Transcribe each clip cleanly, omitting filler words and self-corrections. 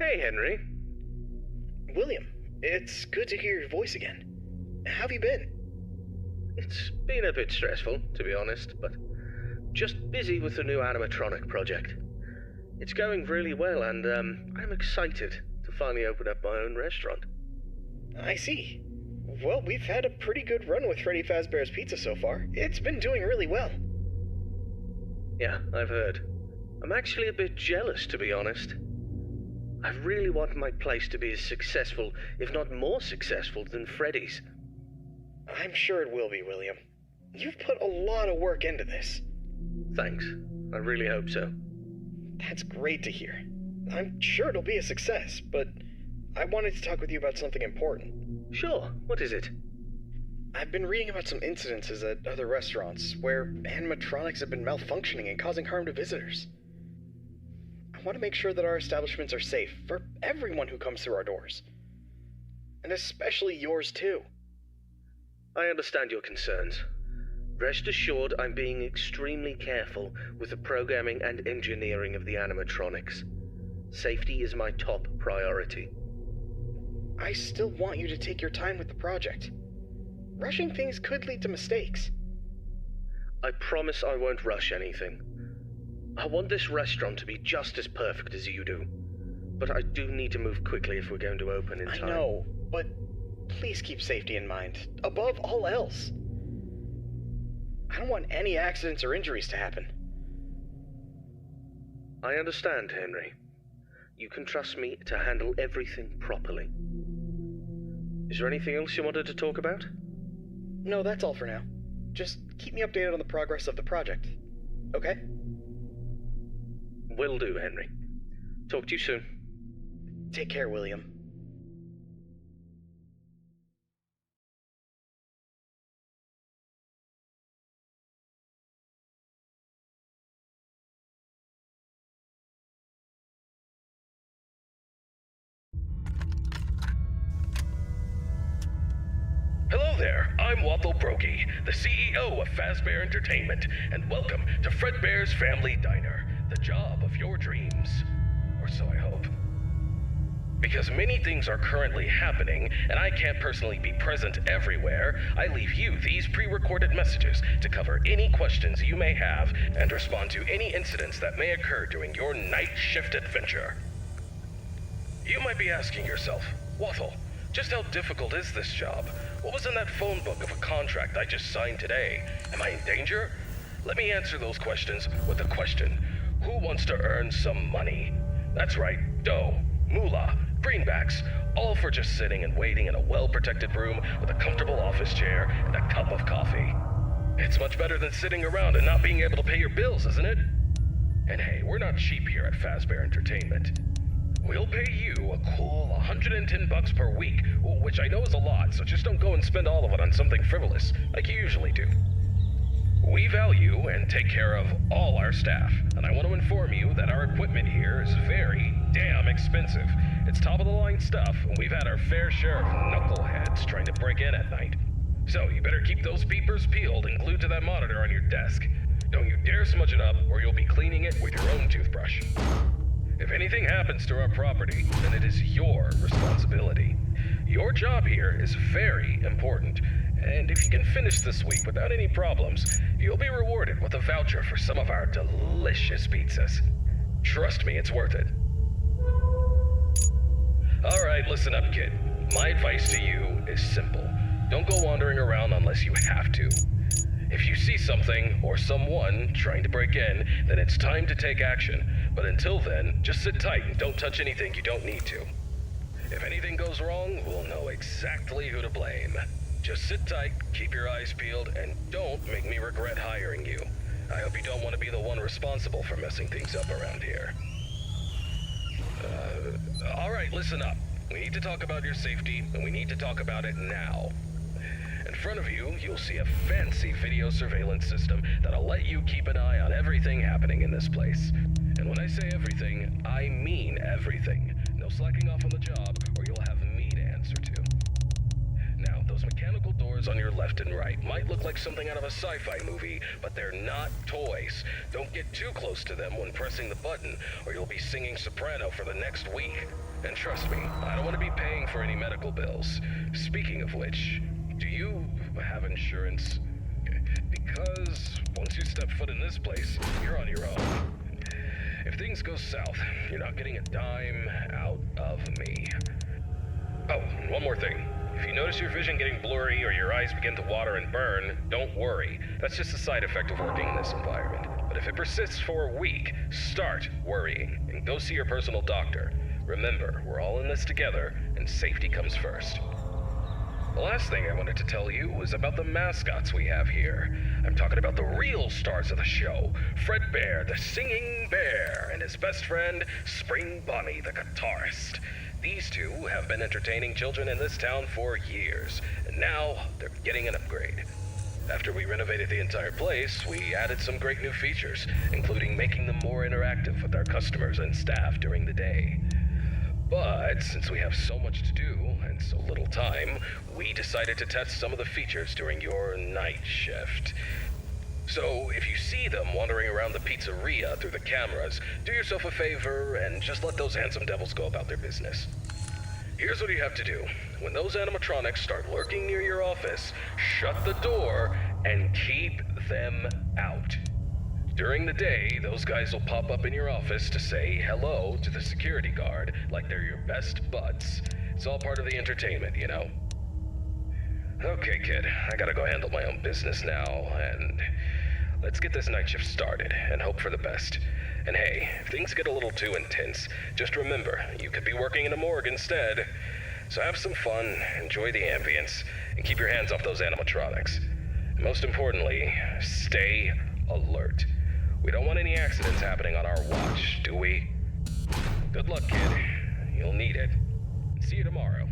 Hey, Henry. William, it's good to hear your voice again. How have you been? It's been a bit stressful, to be honest, but just busy with the new animatronic project. It's going really well, and I'm excited to finally open up my own restaurant. I see. Well, we've had a pretty good run with Freddy Fazbear's Pizza so far. It's been doing really well. Yeah, I've heard. I'm actually a bit jealous, to be honest. I really want my place to be as successful, if not more successful, than Freddy's. I'm sure it will be, William. You've put a lot of work into this. Thanks. I really hope so. That's great to hear. I'm sure it'll be a success, but I wanted to talk with you about something important. Sure, what is it? I've been reading about some incidences at other restaurants where animatronics have been malfunctioning and causing harm to visitors. I want to make sure that our establishments are safe for everyone who comes through our doors. And especially yours too. I understand your concerns. Rest assured I'm being extremely careful with the programming and engineering of the animatronics. Safety is my top priority. I still want you to take your time with the project. Rushing things could lead to mistakes. I promise I won't rush anything. I want this restaurant to be just as perfect as you do. But I do need to move quickly if we're going to open in time. I know, but please keep safety in mind, above all else. I don't want any accidents or injuries to happen. I understand, Henry. You can trust me to handle everything properly. Is there anything else you wanted to talk about? No, that's all for now. Just keep me updated on the progress of the project. Okay? Will do, Henry. Talk to you soon. Take care, William. Hello there, I'm Waffle Brokey, the CEO of Fazbear Entertainment, and welcome to Fredbear's Family Diner, the job of your dreams. Or so I hope. Because many things are currently happening, and I can't personally be present everywhere, I leave you these pre-recorded messages to cover any questions you may have and respond to any incidents that may occur during your night shift adventure. You might be asking yourself, Waffle, just how difficult is this job? What was in that phone book of a contract I just signed today? Am I in danger? Let me answer those questions with a question. Who wants to earn some money? That's right, dough, moolah, greenbacks, all for just sitting and waiting in a well-protected room with a comfortable office chair and a cup of coffee. It's much better than sitting around and not being able to pay your bills, isn't it? And hey, we're not cheap here at Fazbear Entertainment. We'll pay you a cool $110 per week, which I know is a lot, so just don't go and spend all of it on something frivolous, like you usually do. We value and take care of all our staff, and I want to inform you that our equipment here is very damn expensive. It's top-of-the-line stuff, and we've had our fair share of knuckleheads trying to break in at night. So you better keep those peepers peeled and glued to that monitor on your desk. Don't you dare smudge it up, or you'll be cleaning it with your own toothbrush. If anything happens to our property, then it is your responsibility. Your job here is very important, and if you can finish this week without any problems, you'll be rewarded with a voucher for some of our delicious pizzas. Trust me, it's worth it. Alright, listen up, kid. My advice to you is simple. Don't go wandering around unless you have to. If you see something or someone trying to break in, then it's time to take action. But until then, just sit tight and don't touch anything you don't need to. If anything goes wrong, we'll know exactly who to blame. Just sit tight, keep your eyes peeled, and don't make me regret hiring you. I hope you don't want to be the one responsible for messing things up around here. Alright, listen up. We need to talk about your safety, and we need to talk about it now. In front of you, you'll see a fancy video surveillance system that'll let you keep an eye on everything happening in this place. And when I say everything, I mean everything. No slacking off on the job, or you'll have me to answer to. Now, those mechanical doors on your left and right might look like something out of a sci-fi movie, but they're not toys. don't get too close to them when pressing the button, or you'll be singing soprano for the next week. And trust me, I don't want to be paying for any medical bills. Speaking of which, do you have insurance? Because once you step foot in this place, you're on your own. If things go south, you're not getting a dime out of me. Oh, and one more thing. If you notice your vision getting blurry or your eyes begin to water and burn, don't worry. That's just a side effect of working in this environment. But if it persists for a week, start worrying and go see your personal doctor. Remember, we're all in this together, and safety comes first. The last thing I wanted to tell you was about the mascots we have here. I'm talking about the real stars of the show, Fredbear, the singing bear, and his best friend, Spring Bonnie, the guitarist. These two have been entertaining children in this town for years, and now they're getting an upgrade. After we renovated the entire place, we added some great new features, including making them more interactive with our customers and staff during the day. But since we have so much to do and so little time, we decided to test some of the features during your night shift. So if you see them wandering around the pizzeria through the cameras, do yourself a favor and just let those handsome devils go about their business. Here's what you have to do. When those animatronics start lurking near your office, shut the door and keep them out. During the day, those guys will pop up in your office to say hello to the security guard like they're your best buds. It's all part of the entertainment, you know? Okay, kid, I gotta go handle my own business now, and let's get this night shift started and hope for the best. And hey, if things get a little too intense, just remember, you could be working in a morgue instead. So have some fun, enjoy the ambience, and keep your hands off those animatronics. And most importantly, stay alert. We don't want any accidents happening on our watch, do we? Good luck, kid. You'll need it. See you tomorrow.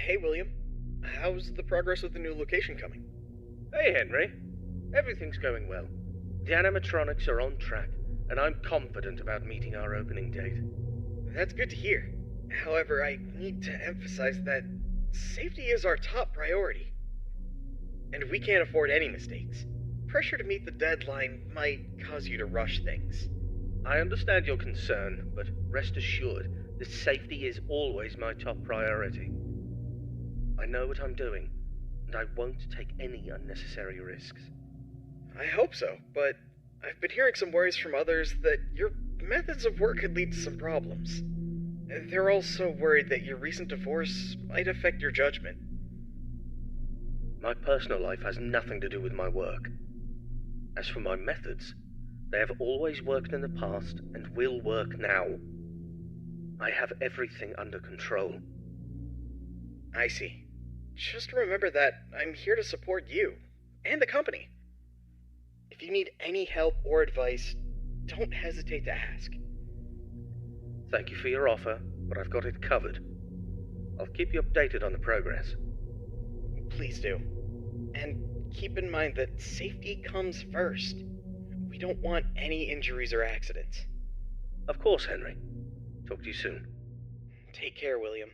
Hey, William. How's the progress with the new location coming? Hey, Henry. Everything's going well. The animatronics are on track, and I'm confident about meeting our opening date. That's good to hear. However, I need to emphasize that safety is our top priority. And we can't afford any mistakes. Pressure to meet the deadline might cause you to rush things. I understand your concern, but rest assured that safety is always my top priority. I know what I'm doing, and I won't take any unnecessary risks. I hope so, but I've been hearing some worries from others that your methods of work could lead to some problems. They're also worried that your recent divorce might affect your judgment. My personal life has nothing to do with my work. As for my methods, they have always worked in the past and will work now. I have everything under control. I see. Just remember that I'm here to support you and the company. If you need any help or advice, don't hesitate to ask. Thank you for your offer, but I've got it covered. I'll keep you updated on the progress. Please do. And keep in mind that safety comes first. We don't want any injuries or accidents. Of course, Henry. Talk to you soon. Take care, William.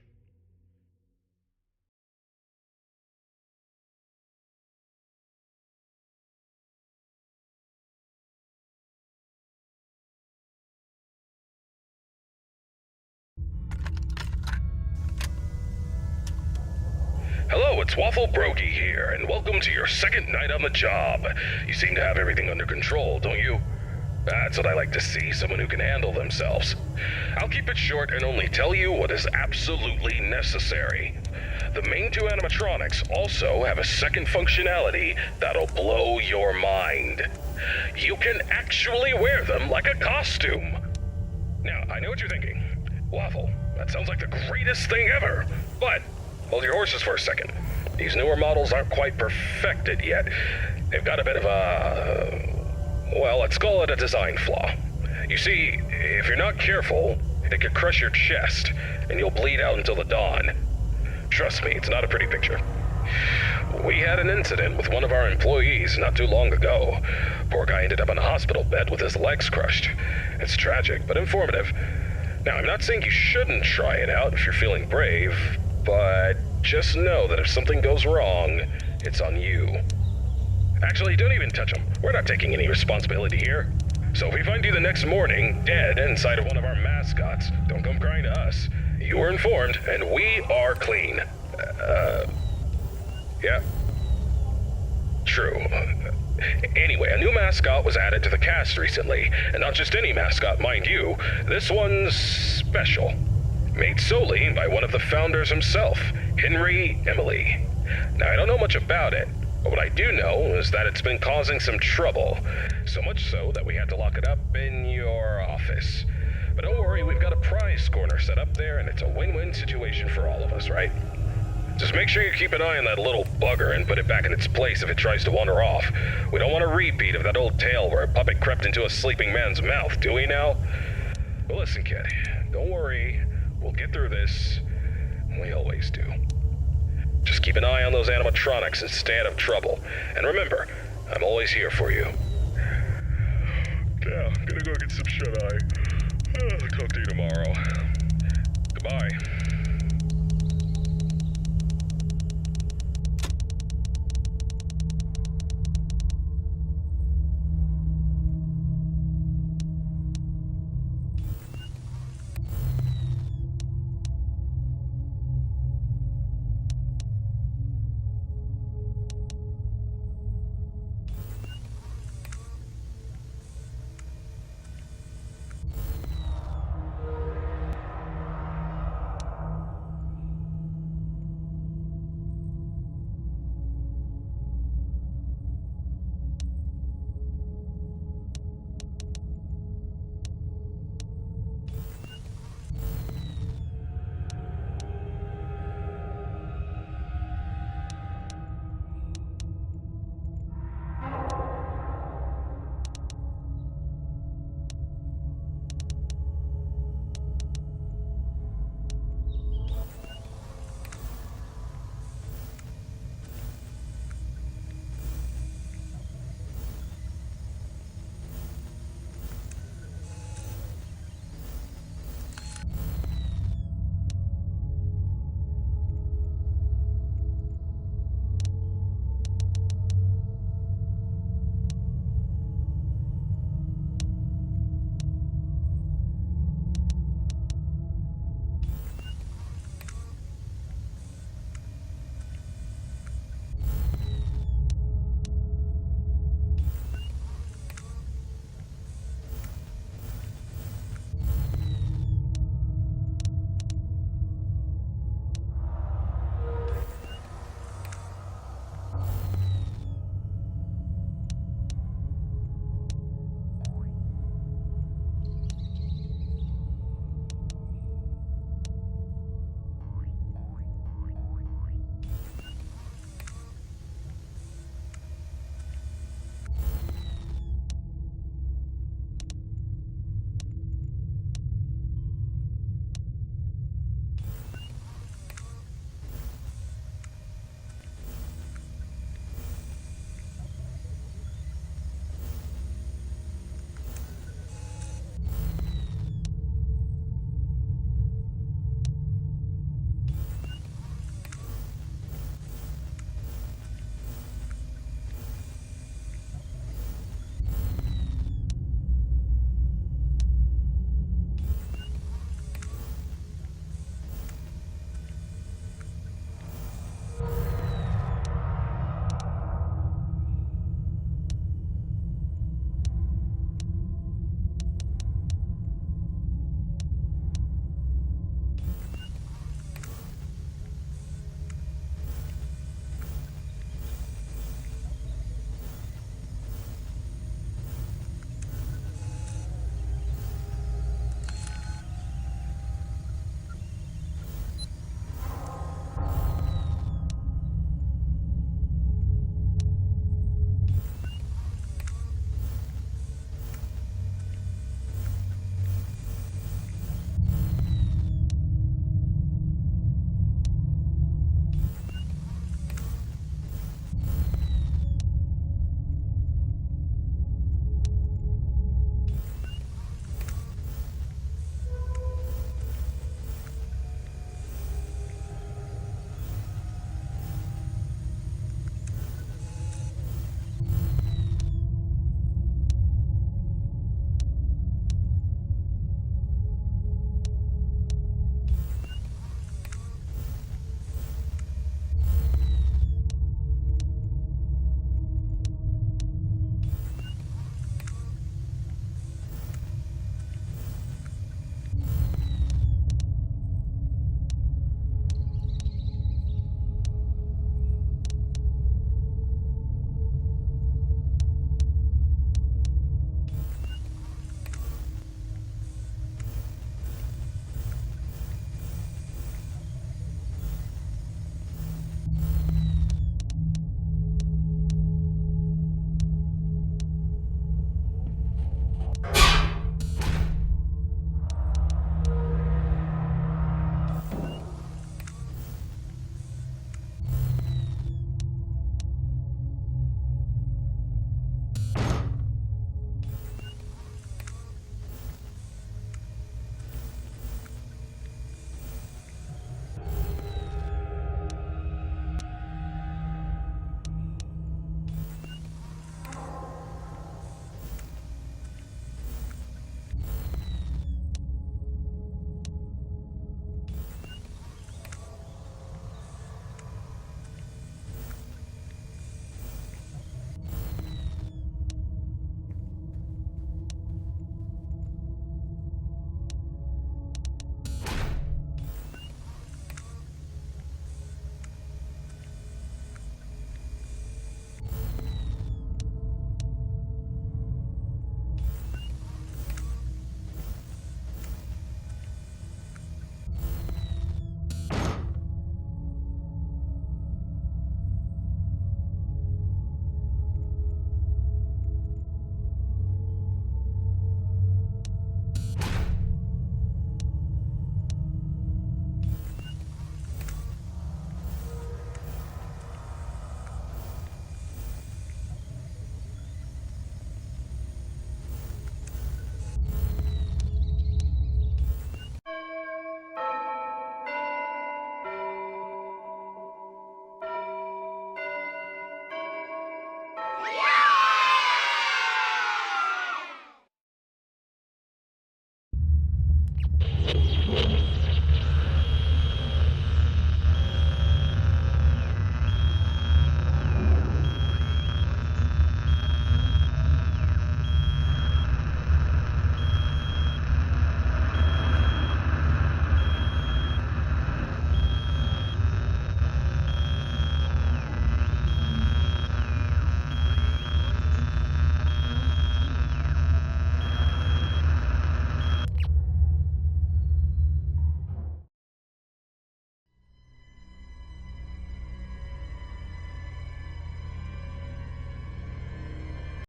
Hello, it's Waffle Brokey here, and welcome to your second night on the job. You seem to have everything under control, don't you? That's what I like to see, someone who can handle themselves. I'll keep it short and only tell you what is absolutely necessary. The main two animatronics also have a second functionality that'll blow your mind. You can actually wear them like a costume. Now, I know what you're thinking. Waffle, that sounds like the greatest thing ever, but hold your horses for a second. These newer models aren't quite perfected yet. They've got a bit of well, let's call it a design flaw. You see, if you're not careful, it could crush your chest, and you'll bleed out until the dawn. Trust me, it's not a pretty picture. We had an incident with one of our employees not too long ago. Poor guy ended up in a hospital bed with his legs crushed. It's tragic, but informative. Now, I'm not saying you shouldn't try it out if you're feeling brave, but just know that if something goes wrong, it's on you. Actually, don't even touch him. We're not taking any responsibility here. So if we find you the next morning, dead inside of one of our mascots, don't come crying to us. You were informed, and we are clean. Yeah. True. Anyway, a new mascot was added to the cast recently, and not just any mascot, mind you. This one's special. Made solely by one of the founders himself, Henry Emily. Now, I don't know much about it, but what I do know is that it's been causing some trouble. So much so that we had to lock it up in your office. But don't worry, we've got a prize corner set up there, and it's a win-win situation for all of us, right? Just make sure you keep an eye on that little bugger and put it back in its place if it tries to wander off. We don't want a repeat of that old tale where a puppet crept into a sleeping man's mouth, do we now? Well, listen, kid, don't worry. We'll get through this. We always do. Just keep an eye on those animatronics and stay out of trouble. And remember, I'm always here for you. Yeah, I'm gonna go get some shut-eye. Talk to you tomorrow.